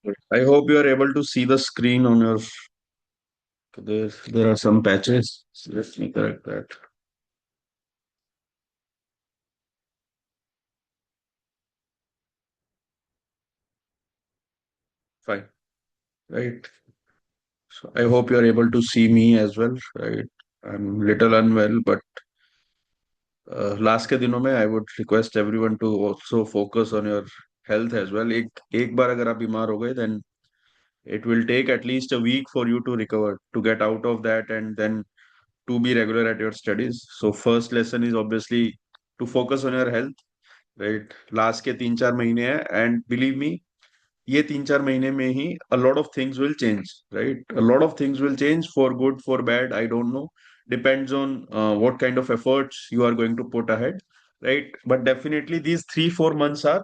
I hope you are able to see the screen on your. There are some patches. So let me correct that. Fine. Right. So I hope you are able to see me as well. Right. I'm little unwell, but last के दिनों में I would request everyone to also focus on your health as well. एक बार अगर आप बीमार हो गए then it will take at least a week for you to recover, to get out of that, and then to be regular at your studies. So first lesson is obviously to focus on your health, right? Last के 3-4 महीने हैं, and believe me, ये 3-4 महीने में ही a lot of things will change, right? A lot of things will change for good, for bad, I don't know. Depends on what kind of efforts you are going to put ahead, right? But definitely these 3-4 months are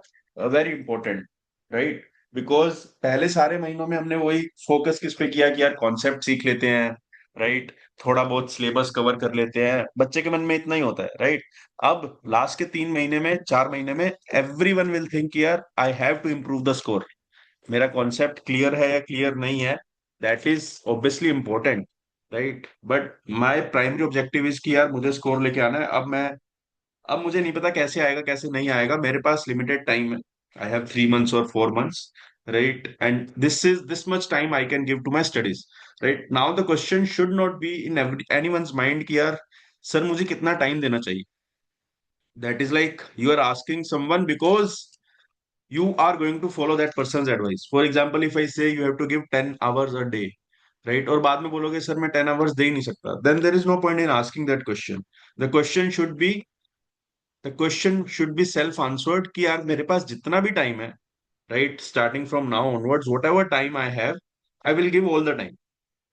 very important, right? Because पहले सारे महीनों में हमने वही focus किस पे किया कि यार कॉन्सेप्ट सीख लेते हैं, राइट? थोड़ा बहुत सिलेबस कवर कर लेते हैं, बच्चे के मन में इतना ही होता है, राइट? अब लास्ट के 3 महीने में, 4 महीने में एवरी वन विल थिंक यार I have to improve the score. मेरा कॉन्सेप्ट क्लियर है या क्लियर नहीं है, that is obviously important, right? But my primary objective is कि यार मुझे स्कोर लेके आना है. अब मुझे नहीं पता कैसे आएगा कैसे नहीं आएगा, मेरे पास लिमिटेड टाइम है. आई हैव 3 months और 4 months, right? And this much time I can give to my studies. Right now the question should not be in any one's mind कि यार सर मुझे कितना टाइम देना चाहिए. That is like you are asking someone because you are going to follow that person's advice. For example, if I say you have to give 10 hours a day, right? और बाद में बोलोगे sir मैं 10 hours दे ही नहीं सकता, then there is no point in asking that question. The question should be the question should be self answered कि यार मेरे पास जितना भी टाइम है, right? Starting from now onwards, whatever time I have, I will give all the time,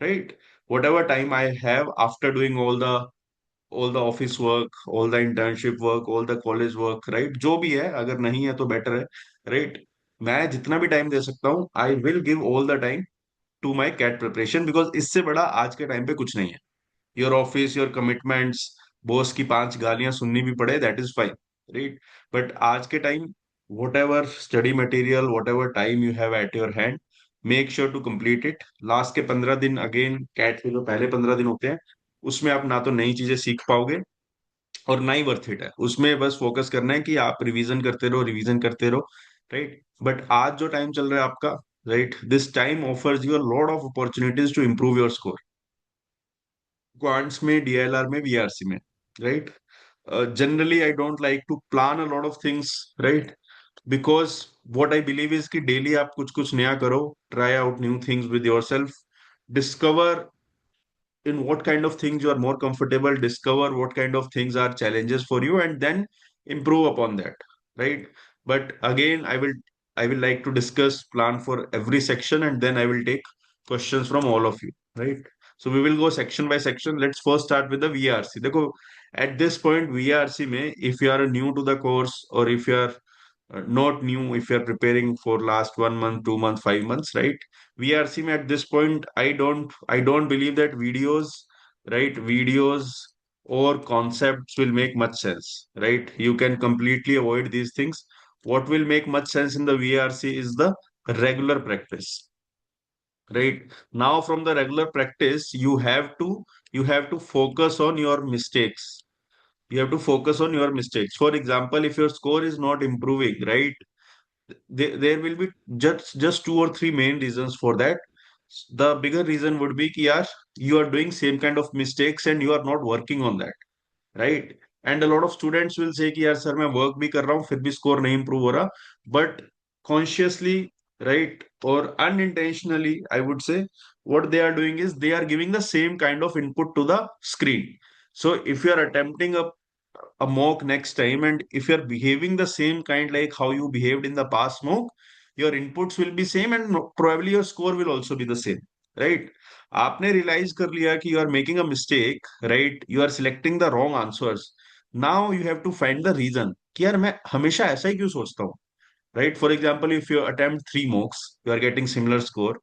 right? Whatever time I have after doing all the office work, all the internship work, all the college work, right? जो भी है, अगर नहीं है तो better है, right? मैं जितना भी टाइम दे सकता हूँ I will give all the time to my CAT preparation, because इससे बड़ा आज के टाइम पे कुछ नहीं है. Your office, your commitments, boss की 5 गालियां सुननी भी पड़े, that is fine, right? But आज के time whatever study material, whatever time you have at your hand, make sure to complete it. Last के 15 दिन, अगेन कैट के जो पहले 15 दिन होते हैं, उसमें आप ना तो नई चीजें सीख पाओगे और ना ही वर्थ इट है. उसमें बस फोकस करना है कि आप रिवीजन करते रहो, रिवीजन करते रहो, राइट? बट आज जो टाइम चल रहा है आपका, right, this time offers you a lot of opportunities to improve your score. Quants में, डीएलआर में, वीआरसी में, right? Generally I don't like to plan a lot of things, right? Because what I believe is कि daily आप कुछ कुछ नया करो, try out new things with yourself, discover in what kind of things you are more comfortable, discover what kind of things are challenges for you, and then improve upon that, right? But again, I will like to discuss plan for every section, and then I will take questions from all of you, right? So we will go section by section. Let's first start with the VRC. देखो, at this point VRC में, if you are new to the course, or if you are not new, if you're preparing for last 1 month, 2 months, 5 months, right? VRC में at this point, I don't believe that videos, right? Videos or concepts will make much sense, right? You can completely avoid these things. What will make much sense in the VRC is the regular practice, right? Now from the regular practice, you have to focus on your mistakes. You have to focus on your mistakes. For example, if your score is not improving, right, there will be just 2 or 3 main reasons for that. The bigger reason would be कि यार you are doing same kind of mistakes and you are not working on that, right? And a lot of students will say कि यार sir मैं work भी कर रहा हूँ फिर भी स्कोर नहीं improve हो रहा. But consciously, right, or unintentionally, I would say, what they are doing is they are giving the same kind of input to the screen. So if you are attempting a mock next time, and if you're behaving the same kind like how you behaved in the past mock, your inputs will be same, and probably your score will also be the same, right? आपने realize कर लिया कि you are making a mistake, right? You are selecting the wrong answers. Now you have to find the reason कि यार मैं हमेशा ऐसा ही क्यों सोचता हूँ, right? For example, if you attempt 3 mocks, you are getting similar score,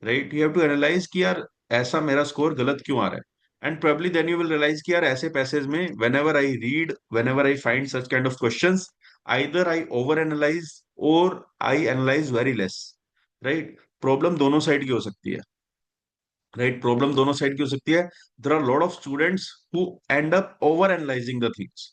right? You have to analyze कि यार ऐसा मेरा स्कोर गलत क्यों आ रहा है. And probably then you will realize कि यार ऐसे पैसेज में whenever I read, whenever I find such kind of questions, either I over analyze or I analyze very less, right? Problem दोनों साइड की हो सकती है, राइट? प्रॉब्लम दोनों साइड की हो सकती है. There are lot of students who end up over analysing the things,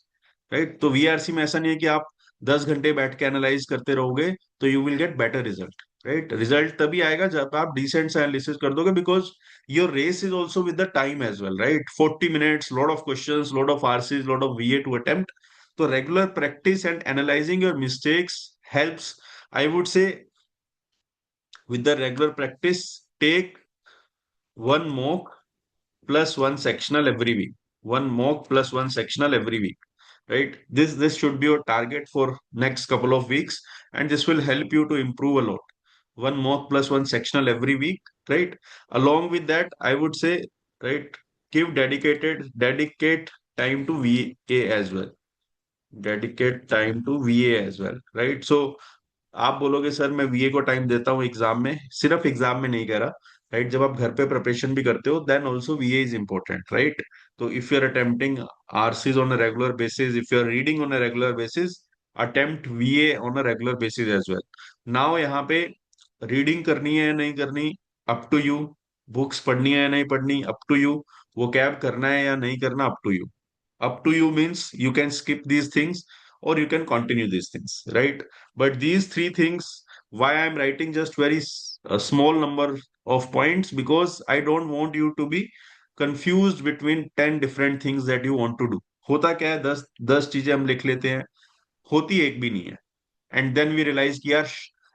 right? तो वीआरसी में ऐसा नहीं है कि आप 10 घंटे बैठ के एनालाइज करते रहोगे तो you will get better result, right? Result तभी आएगा जब आप डिसेंट एनालिसिस कर दोगे, because your race is also with the time as well, right? 40 minutes, lot of questions, lot of RCs, lot of VA to attempt. तो regular practice and analysing your mistakes helps, I would say. With the regular practice, take one mock plus one sectional every week. One mock plus one sectional every week. Right? This should be your target for next couple of weeks, and this will help you to improve a lot. One mock plus one sectional every week, right? Along with that, I would say, right, dedicate time to VA as well. Dedicate time to VA as well, right? So आप बोलोगे sir मैं वीए को time देता हूँ exam में, सिर्फ exam में नहीं कह रहा, राइट? जब आप घर पे प्रिपरेशन भी करते हो then also VA is important, right? तो if you are attempting RCs on a regular basis, if you are reading on a regular basis, attempt VA on a regular basis as well. Now यहाँ पे reading करनी है या नहीं करनी, up to you. Books पढ़नी है या नहीं पढ़नी, अप टू यू. वो कैब करना है या नहीं करना, up to you. Up to you means you can skip these things or you can continue these things, right? But these three things, why I'm writing just a small number of points, because I don't want you to be confused between 10 different things that you want to do. होता क्या है, 10 चीजें हम लिख लेते हैं, होती एक भी नहीं है. एंड देन वी रियलाइज कि यार,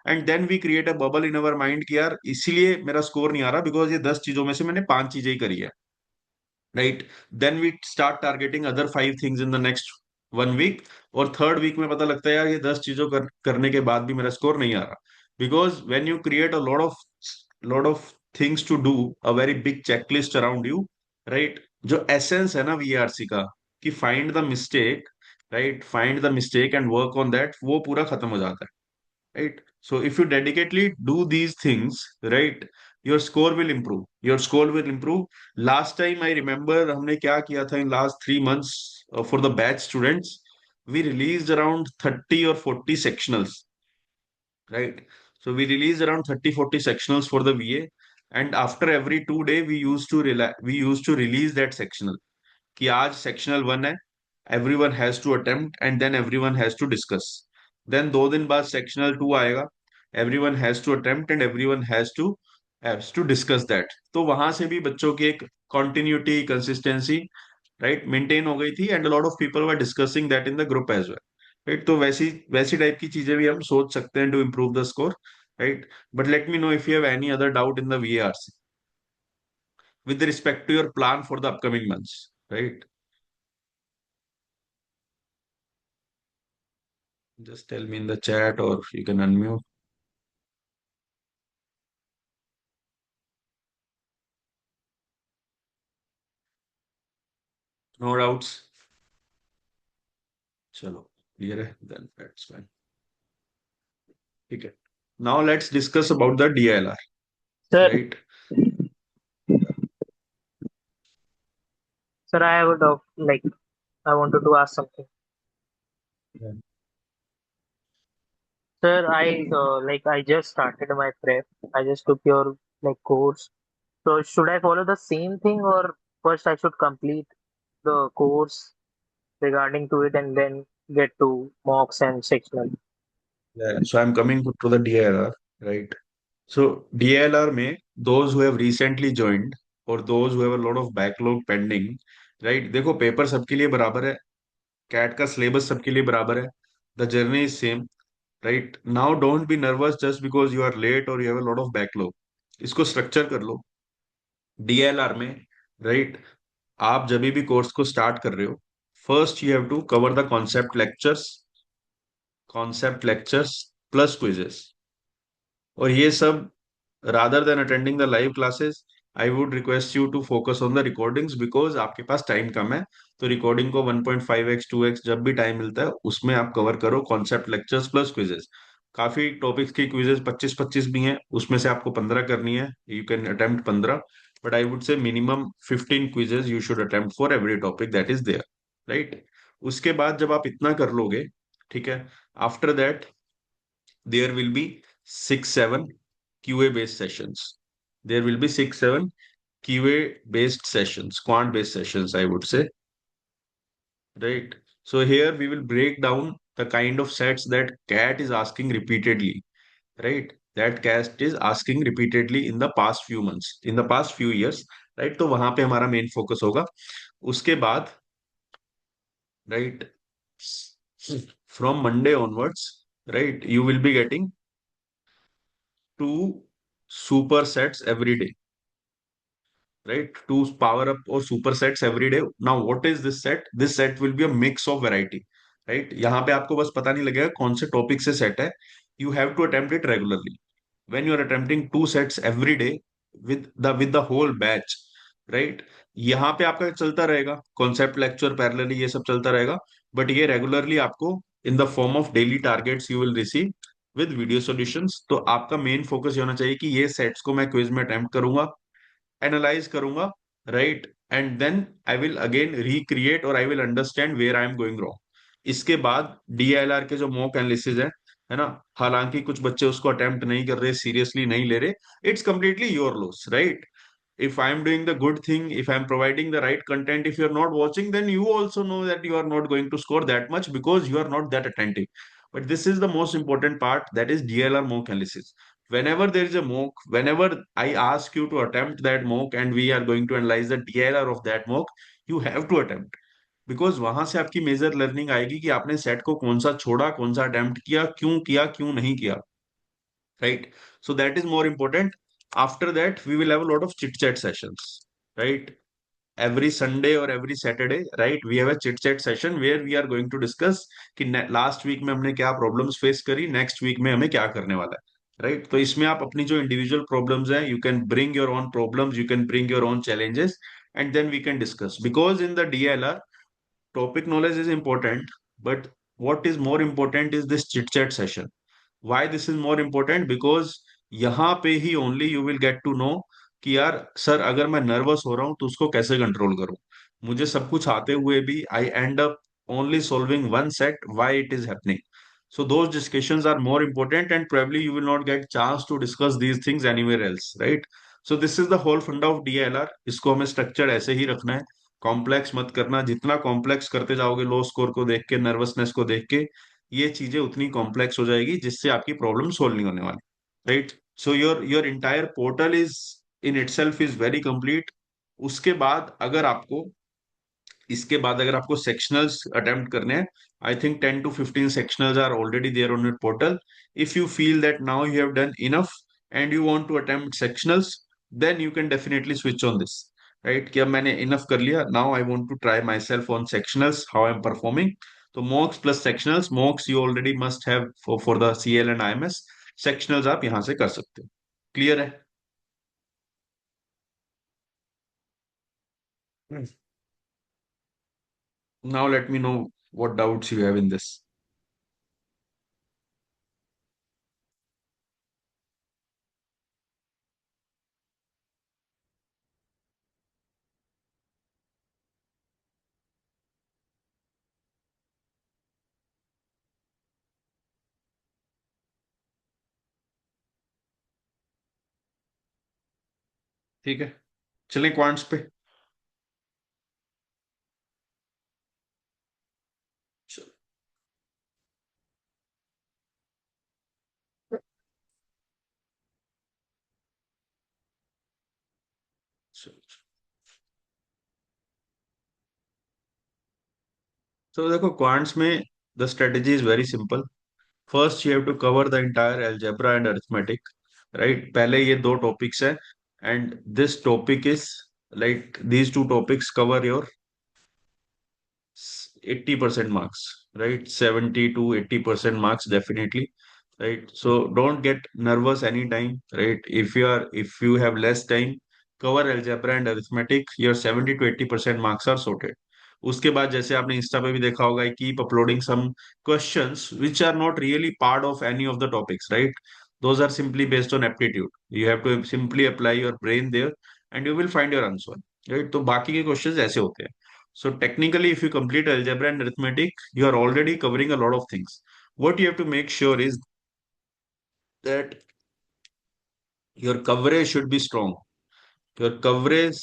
and then we create a bubble in our mind कि यार इसीलिए मेरा स्कोर नहीं आ रहा, बिकॉज ये 10 चीजों में से मैंने 5 चीजें ही करी है, right? Then we start targeting other 5 things in the next 1 week, और थर्ड वीक में पता लगता है यार ये 10 चीजों करने के बाद भी मेरा स्कोर नहीं आ रहा. Because when you create a lot of things to do, a very big checklist around you, right? जो एसेंस है ना वीआरसी का, कि find the mistake, right, find the mistake and work on that, वो पूरा खत्म हो जाता है, right? So if you dedicatedly do these things, right, your score will improve, your score will improve. Last time I remember हमने क्या किया था in last 3 months, for the batch students, we released around 30 or 40 sectionals, right? So we released around 30-40 sectionals for the VA, and after every 2 day we used to release that sectional, कि आज sectional 1 है, everyone has to attempt and then everyone has to discuss. Then 2 दिन बाद sectional 2 आएगा, everyone has to attempt and everyone has to discuss that. तो वहां से भी बच्चों की एक कॉन्टिन्यूटी, कंसिस्टेंसी, राइट, मेंटेन हो गई थी, and lot of people were discussing that in the group as well, right? तो वैसी वैसी टाइप की चीजें भी हम सोच सकते हैं to improve the score, right? But let me know if you have any other doubt in the VARC with respect to your plan for the upcoming months, right? Just tell me in the chat or you can unmute. No doubts. चलो, clear है, then that's fine. ठीक है. Now let's discuss about the DLR, Sir, right? sir, I would like I wanted to ask something. Yeah. Sir, I just started my prep. I just took your course. So should I follow the same thing, or first I should complete the course regarding to it and then get to mocks and sectional? Yeah. So I'm coming to the DLR, right? So DLR में those who have recently joined or those who have a lot of backlog pending, right? देखो paper सबके लिए बराबर है, cat का syllabus सबके लिए बराबर है, the journey is same, right? Now don't be nervous just because you are late और you have a lot of backlog. इसको स्ट्रक्चर कर लो डीएलआर में, राइट? आप जब भी कोर्स को स्टार्ट कर रहे हो, first you have to cover the concept lectures plus quizzes. और ये सब, rather than attending the live classes, I would request you to focus on the recordings, because आपके पास टाइम कम है. तो रिकॉर्डिंग को 1.5x 2x जब भी टाइम मिलता है उसमें आप कवर करो कॉन्सेप्ट लेक्चर्स प्लस क्विजेस. काफी टॉपिक्स की क्विजेस 25-25 भी हैं, उसमें से आपको 15 करनी है, you can attempt 15. But I would say minimum 15 quizzes you should attempt for every topic that is there, right? उसके बाद जब आप इतना कर लोगे, ठीक है, after that there will be 6-7 QA based sessions. There will be 6, 7 QA based sessions, quant based sessions, I would say, right? So here we will break down the kind of sets that cat is asking repeatedly, right? That cat is asking repeatedly in the past few months, in the past few years, right? तो वहां पे हमारा main focus होगा. उसके बाद, right, from Monday onwards, right, you will be getting two supersets every day, right? Two power up or supersets every day. Now, what is this set? This set will be a mix of variety, right? यहाँ पे आपको बस पता नहीं लगेगा कौन से topic से सेट है. You have to attempt it regularly. When you are attempting two sets every day with the whole batch, right? यहाँ पे आपका चलता रहेगा कॉन्सेप्ट लेक्चर पैरेलली, ये सब चलता रहेगा. बट ये रेगुलरली आपको in the form of daily targets you will receive with video solutions. तो आपका मेन फोकस ये होना चाहिए कि ये सेट्स को मैं क्विज में अटेम्प्ट करूंगा, एनालाइज करूंगा, right, and then I will again recreate और I will understand where I am going wrong. इसके बाद DILR के जो मॉक एनालिसिस है ना, हालांकि कुछ बच्चे उसको अटेम्प्ट नहीं कर रहे, सीरियसली नहीं ले रहे, it's completely your loss, right? If I'm doing the good thing, if I'm providing the right content, if you're not watching, then you also know that you are not going to score that much because you are not that attentive. But this is the most important part, that is DLR mock analysis. Whenever there is a mock, whenever I ask you to attempt that mock and we are going to analyze the DLR of that mock, you have to attempt. Because वहां से आपकी major learning आएगी कि आपने set को कौन सा छोड़ा, कौन सा अटेम्प्ट किया, क्यों नहीं किया, right? So that is more important. After that we will have a lot of chit chat sessions, right? Every Sunday or every Saturday, right, we have a chit chat session where we are going to discuss कि last week में हमने क्या problems face करी, next week में हमें क्या करने वाला है, राइट? तो इसमें आप अपनी जो इंडिविजुअल प्रॉब्लम्स हैं, you can bring your own problems, you can bring your own challenges, and then we can discuss. Because in the DLR, topic knowledge is important, but what is more important is this chit chat session. Why this is more important? Because यहाँ पे ही only you will get to know कि यार sir, अगर मैं nervous हो रहा हूँ तो उसको कैसे कंट्रोल करूं. मुझे सब कुछ आते हुए भी I end up only solving one set, why it is happening. So those discussions are more important, and probably you will not get chance to discuss these things anywhere else, right? So this is the whole funda of DLR. इसको हमें structure ऐसे ही रखना है, complex मत करना. जितना complex करते जाओगे लो स्कोर को देख के, नर्वसनेस को देख के, ये चीजें उतनी कॉम्प्लेक्स हो जाएगी जिससे आपकी प्रॉब्लम सोल्व नहीं होने वाली, right? So your entire portal is in itself is very complete. उसके बाद अगर आपको, इसके बाद अगर आपको सेक्शनल्स अटेम्प्ट करने हैं, I think 10 to 15 sectionals are already there on your portal. If you feel that now you have done enough and you want to attempt sectionals, then you can definitely switch on this, right? कि अब मैंने enough कर लिया, now I want to try myself on sectionals, how I'm performing. तो mocks plus sectionals, mocks you already must have for the CL and IMS. sectionals आप यहां से कर सकते हो. क्लियर है? Now let me know what doubts you have in this. ठीक है, चलें क्वांट्स पे. तो देखो क्वांट्स में the strategy is very simple. First you have to cover the entire algebra and arithmetic, right? पहले ये दो टॉपिक्स है, and this topic is like these two topics cover your 80% marks, right? 70 to 80% marks definitely, right? So don't get nervous anytime, right? If you have less time, cover algebra and arithmetic, your 70 to 80% marks are sorted. उसके बाद जैसे आपने Insta पे भी देखा होगा, keep uploading some questions which are not really part of any of the topics, right? Those are simply based on aptitude. You have to simply apply your brain there and you will find your answer, right? तो बाकी के questions ऐसे होते हैं. So technically, if you complete algebra and arithmetic, you are already covering a lot of things. What you have to make sure is that Your coverage should be strong. Your coverage,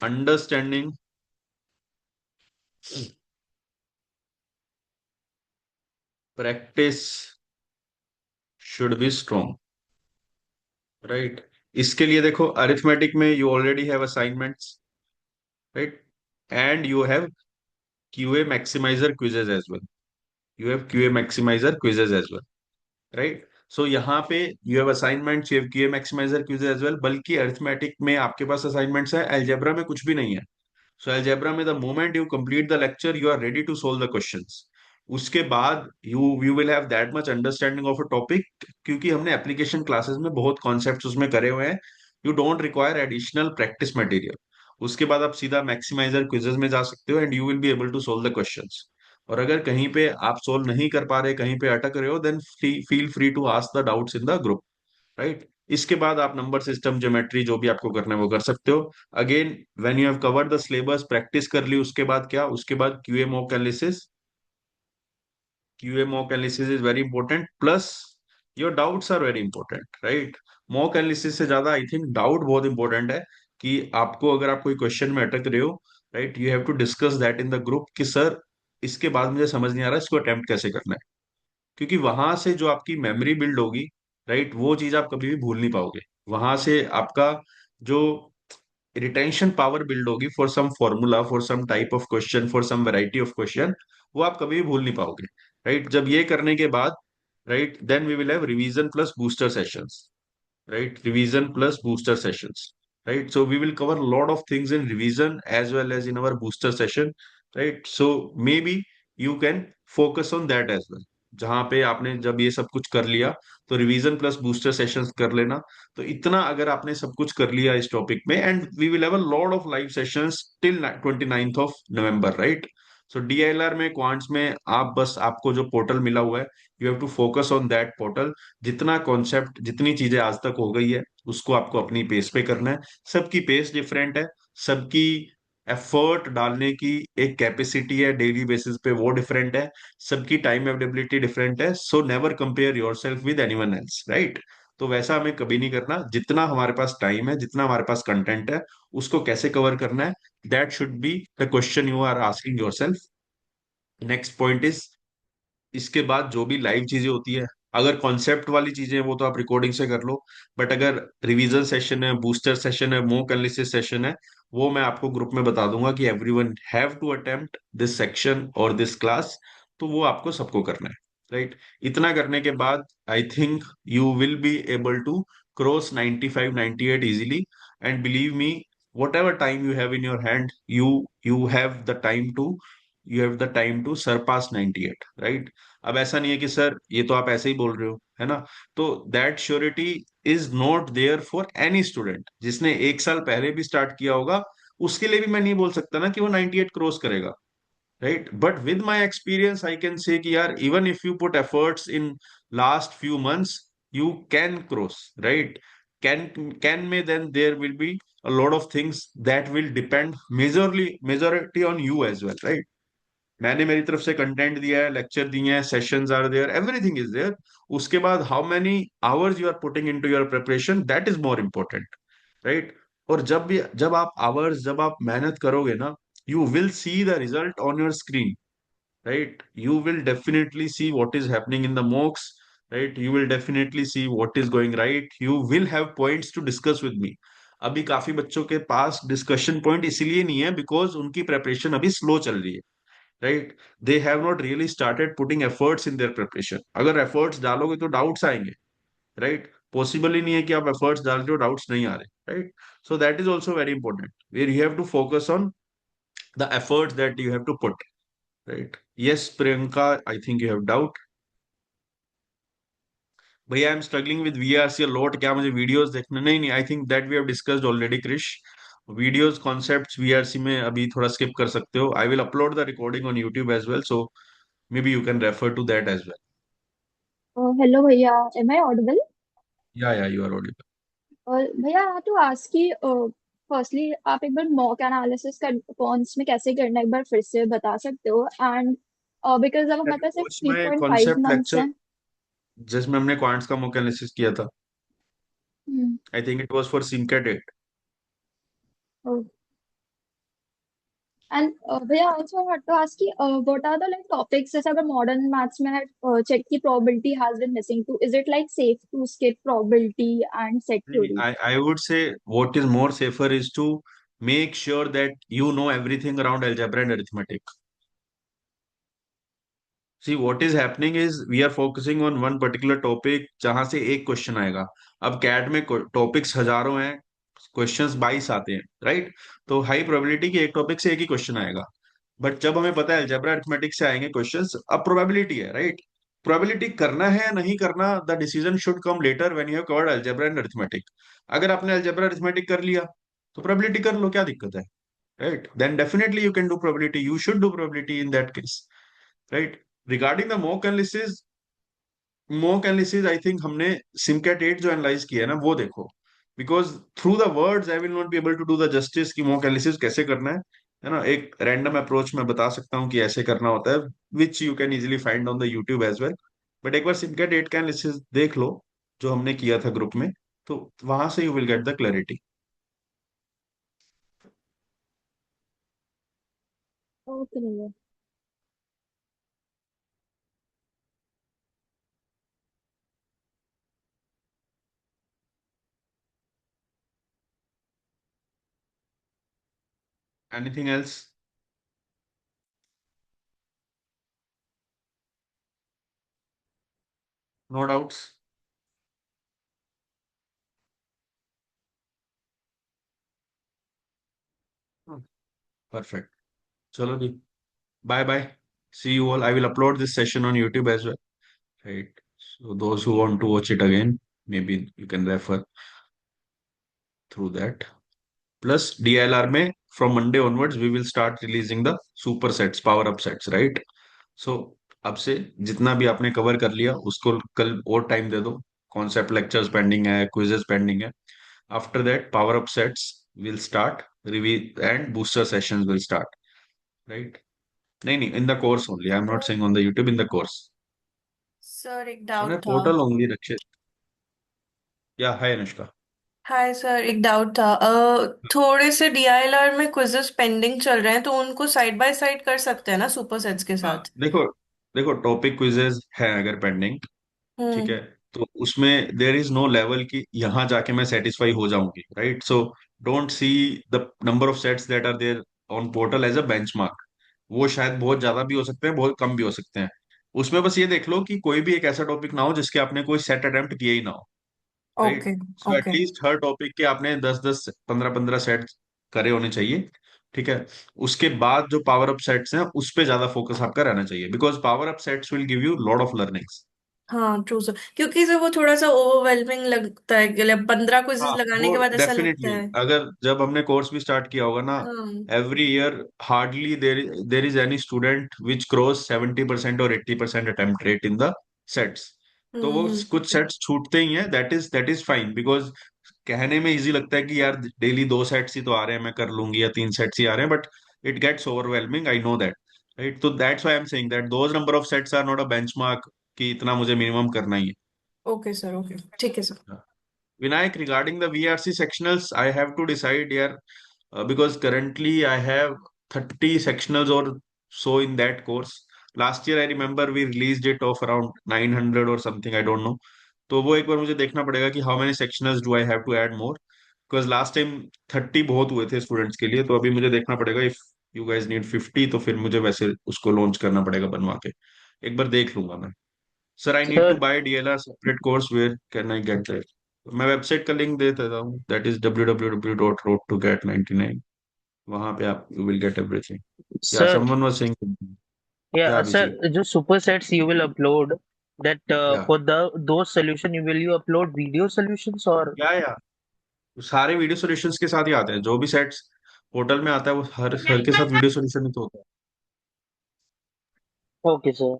understanding, practice should be strong, right? इसके लिए देखो, arithmetic में you already have assignments, right, and you have QA maximiser quizzes as well. You have QA maximiser quizzes as well, right. So यहाँ पे you have assignments, you have QA maximiser quizzes as well. बल्कि arithmetic में आपके पास assignments है, algebra में कुछ भी नहीं है. सो अलजेब्रा में the moment you complete the lecture you are ready to solve the questions. उसके बाद you will have that much understanding of a topic, क्योंकि हमने एप्लीकेशन क्लासेस में बहुत कॉन्सेप्ट्स उसमें करे हुए हैं. You don't require additional practice material. उसके बाद आप सीधा मैक्सिमाइजर क्विजेज में जा सकते हो and you will be able to solve the questions. और अगर कहीं पे आप सोल्व नहीं कर पा रहे, कहीं पे अटक रहे हो, then feel free to ask the doubts in the group, right. इसके बाद आप नंबर सिस्टम, ज्योमेट्री, जो भी आपको करना है वो कर सकते हो. Again, when you have covered the syllabus, practice कर ली, उसके बाद क्या, उसके बाद QA mock analysis. QA mock analysis is very important, plus your doubts are very important, right. Mock analysis से ज्यादा आई थिंक डाउट बहुत इंपॉर्टेंट है. कि आपको, अगर आप कोई क्वेश्चन में अटक रहे हो, right, you have to discuss that in the group कि सर, इसके बाद मुझे समझ नहीं आ रहा, इसको अटेम्प्ट कैसे करना है. क्योंकि वहां से जो आपकी मेमोरी बिल्ड होगी, राइट, वो चीज आप कभी भी भूल नहीं पाओगे. वहां से आपका जो रिटेंशन पावर बिल्ड होगी for some formula, for some type of question, for some variety of question, वो आप कभी भी भूल नहीं पाओगे, राइट. जब ये करने के बाद, right, then we will have revision plus booster sessions, right? Revision plus booster sessions, right? So we will cover a lot of things in revision as well as in our booster session, right? So maybe you can focus on that as well. जहां पे आपने जब ये सब कुछ कर लिया, तो रिवीजन प्लस बूस्टर सेशंस कर लेना. तो इतना अगर आपने सब कुछ कर लिया इस टॉपिक में, and we will have a lot of live sessions till 29th of November, right. So DLR में, क्वांट्स में, आप बस, आपको जो पोर्टल मिला हुआ है, you have to focus on that portal. जितना कॉन्सेप्ट, जितनी चीजें आज तक हो गई है, उसको आपको अपनी पेस पे करना है. सबकी पेस डिफरेंट है, सबकी एफर्ट डालने की एक कैपेसिटी है डेली बेसिस पे, वो डिफरेंट है. सबकी टाइम अवेलेबिलिटी डिफरेंट है. So never compare yourself with anyone else, right. तो वैसा हमें कभी नहीं करना. जितना हमारे पास टाइम है, जितना हमारे पास कंटेंट है, उसको कैसे कवर करना है, that should be the question you are asking yourself. Next point is, इसके बाद जो भी लाइव चीजें होती है, अगर कॉन्सेप्ट वाली चीजें हैं, वो तो आप रिकॉर्डिंग से कर लो. बट अगर रिवीजन सेशन है, बूस्टर सेशन है, मॉक एनालिसिस सेशन है, वो मैं आपको ग्रुप में बता दूंगा कि everyone have to attempt this section और दिस क्लास. तो वो आपको सबको करना है, राइट. इतना करने के बाद I think you will be able to cross 95 98 easily. And believe me, whatever time you have in your hand, you have the time to, you have the time to surpass 98, right. अब ऐसा नहीं है कि sir ये तो आप ऐसे ही बोल रहे हो, है ना. तो that surety is not there for any student. जिसने एक साल पहले भी स्टार्ट किया होगा, उसके लिए भी मैं नहीं बोल सकता ना कि वो 98 क्रॉस करेगा, राइट. But with my experience I can say कि यार, even if you put efforts in last few months, you can cross, right. Can में, then there will be a lot of things that will depend majority on you as well, right. मैंने मेरी तरफ से content दिया है, lecture दिए हैं, sessions are there, everything is there. उसके बाद how many hours you are putting into your preparation, that is more important, right. और जब आप आवर्स, जब आप मेहनत करोगे ना, you will see the result on your screen, right. You will definitely see what is happening in the mocks, right. You will definitely see what is going right. You will have points to discuss with me. अभी काफी बच्चों के पास discussion point इसीलिए नहीं है because उनकी preparation अभी slow चल रही है, right. They have not really started putting efforts in their preparation. अगर एफर्ट्स डालोगे तो डाउट्स आएंगे, राइट. पॉसिबल ही नहीं है कि आप एफर्ट्स डाल रहे हो, डाउट्स नहीं आ रहे, right. So that is also very important, where you have to focus on the efforts that you have to put, right. Yes Priyanka, I think you have doubt. भैया, I am struggling with VRC lot, क्या मुझे videos देखने, नहीं नहीं, I think that we have discussed already Krish. Videos concepts VRC में अभी थोड़ा skip कर सकते हो. I will upload the recording on YouTube as well, so maybe you can refer to that as well. Hello भैया, am I audible? Yeah, you are audible. और भैया, तो आज की फर्स्टली आप एक बार मॉक एनालिसिस कर कौन्स में कैसे करना है एक बार फिर से बता सकते हो? एंड बिकॉज अब Have हमारे you पास सिर्फ watched three my point five concept months lecture हैं. जिसमें हमने क्वांट्स का मॉक एनालिसिस किया था? Hmm. I think it was for SIMCAT 8. Oh. And भैया also I had to ask कि what are the like topics जैसे अगर modern maths में है check की probability has been missing to, is it like safe to skip probability and set नहीं, theory? I would say what is more safer is to make sure that you know everything around algebra and arithmetic. See, what is happening is we are focusing on one particular topic जहां से एक question आएगा. अब cat में topics हजारों हैं, questions 22 आते हैं, राइट? तो हाई प्रोबेबिलिटी कि एक टॉपिक से एक ही क्वेश्चन आएगा. बट जब हमें पता है अलजेब्रा अरिथमेटिक से आएंगे क्वेश्चंस, अब प्रोबेबिलिटी है, राइट? प्रोबेबिलिटी करना है या नहीं करना, the decision should come later when you have covered algebra and arithmetic. अगर आपने अलजेब्रा अरिथमेटिक कर लिया तो प्रोबेबिलिटी कर लो, क्या दिक्कत है, right? Then definitely you can do probability, you should do probability in that case, right? Regarding the mock analysis I think हमने सिमकैट 8 जो एनालाइज किया है ना, वो देखो. Because through the words I will not be able to do the justice कि mock analysis कैसे करना है ना? एक रैंडम अप्रोच में बता सकता हूँ कि ऐसे करना होता है, which you can easily find on the YouTube as well. But एक बार सिमकैट 8 का एनालिसिस देख लो जो हमने किया था ग्रुप में, तो वहां से you will get the clarity. Okay भैया. Anything else? No doubts? Perfect. चलो जी, bye bye, see you all. I will upload this session on YouTube as well, right? So those who want to watch it again, maybe you can refer through that. Plus DLR में from Monday onwards we will start releasing the super sets, power up sets, right? So अब से जितना भी आपने cover कर लिया उसको कल और टाइम दे दो. कॉन्सेप्ट लेक्चर्स पेंडिंग है, क्विजेस पेंडिंग है. After that power up sets will start, review and booster sessions will start, right? नहीं नहीं, in the course only, I am not saying on the YouTube, in the course. Sir एक मैंने doubt था। Portal only रखे. या hi Anushka. Hi sir, एक doubt था। थोड़े से डीआईएलआर में क्विजेस पेंडिंग चल रहे हैं, तो उनको साइड बाय साइड कर सकते हैं ना सुपर सेट्स के हाँ, साथ? देखो देखो, टॉपिक क्विजेज है अगर पेंडिंग, ठीक हम्म। है, तो उसमें देर इज नो लेवल कि यहां जाके मैं सेटिस्फाई हो जाऊंगी, right? So don't see the number of sets that are there on portal as a benchmark. वो शायद बहुत ज्यादा भी हो सकते हैं, बहुत कम भी हो सकते हैं. उसमें बस ये देख लो कि कोई भी एक ऐसा टॉपिक ना हो जिसके आपने कोई सेट अटेम्प्ट किया ही ना हो, okay. Right? So okay. At least हर टॉपिक के आपने 10-10 15-15 सेट करे होने चाहिए, ठीक है? उसके बाद जो पावर अप सेट्स हैं उस पे ज्यादा फोकस आपका रहना चाहिए, because power up sets will give you lot of learnings. हाँ ट्रू सर, क्योंकि सर वो थोड़ा सा ओवरवेलमिंग लगता है कि 15 क्विजेस हाँ, लगाने वो के बाद ऐसा लगता डेफिनेटली, है। अगर जब हमने कोर्स भी स्टार्ट किया होगा ना, हाँ। Every year hardly there is any student which cross 70% और 80% attempt rate in the sets. तो वो कुछ सेट्स छूटते ही हैं, दैट इज फाइन, बिकॉज कहने में इजी लगता है कि यार डेली 2 सेट्स ही तो आ रहे हैं, मैं कर लूंगी, या 3 सेट्स ही आ रहे हैं, but it gets overwhelming, I know that, right? तो that's why I am saying that those number of sets are not a benchmark कि इतना मुझे मिनिमम करना ही ओके सर, ओके ठीक है सर। है. Vinayak, regarding the VRC sectionals, I have to decide here, because currently I have 30 sectionals or so in that course. Last year I remember we released it of around 900 or something, I don't know. तो वो एक बार मुझे देखना पड़ेगा कि how many sectionals do I have to add more, because last time 30 बहुत हुए थे स्टूडेंट्स के लिए. तो अभी मुझे देखना पड़ेगा, इफ यू गाइस नीड 50 तो फिर मुझे वैसे उसको लॉन्च करना पड़ेगा बनवा के. एक बार देख लूंगा मैं. Sir I need to sir buy DLR separate course, where can I get that? मैं वेबसाइट का लिंक दे देता हूँ, दैट इज www.road2get99. वहां पे आप यू विल गेट एवरीथिंग. या सर समवन वाज सेइंग. या या अभिजीत. सर जो super sets you will upload that या for the those solution you will you upload video solutions or या सारे वीडियो सॉल्यूशंस के साथ ही आते हैं, जो भी सेट्स पोर्टल में आता है वो हर हर के साथ वीडियो सॉल्यूशन ही तो होता okay sir.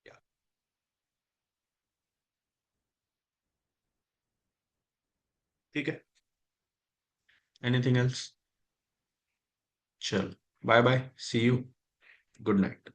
है. ठीक है. Anything else? चल, bye bye, see you, good night.